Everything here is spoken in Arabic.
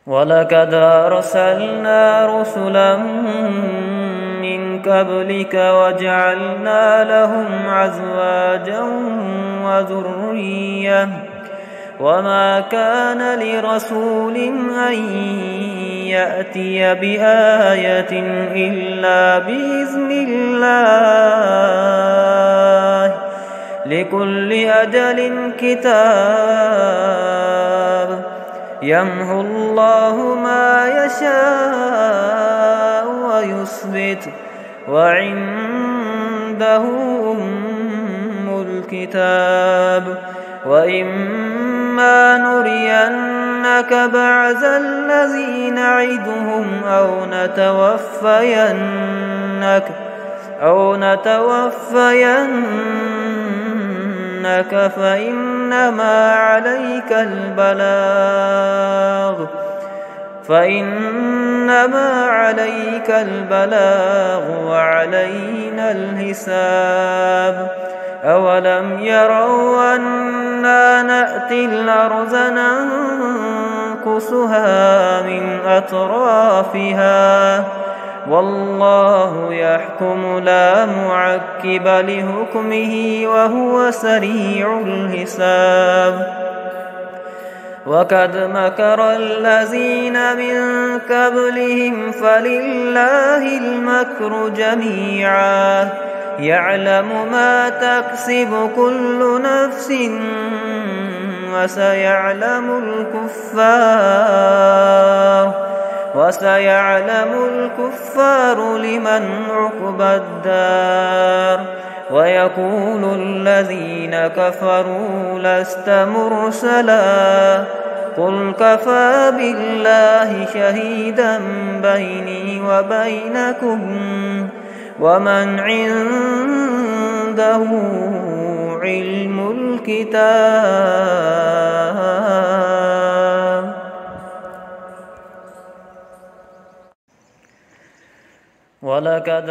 ولقد أرسلنا رسلا من قبلك وجعلنا لهم أزواجا وذرية وما كان لرسول أن يأتي بآية إلا بإذن الله لكل أجل كتاب يمحو الله ما يشاء ويثبت وعنده أم الكتاب وإما نرينك بعض الذي نعدهم أو نتوفينك فإنما عليك البلاغ وعلينا الحساب أولم يروا أنا نأتي الأرض ننقصها من أطرافها والله يحكم لا معقب لحكمه وهو سريع الحساب وقد مكر الذين من قبلهم فلله المكر جميعا يعلم ما تكسب كل نفس وسيعلم الكفار لمن عقبى الدار ويقول الذين كفروا لست مرسلا قل كفى بالله شهيدا بيني وبينكم ومن عنده علم الكتاب ولقد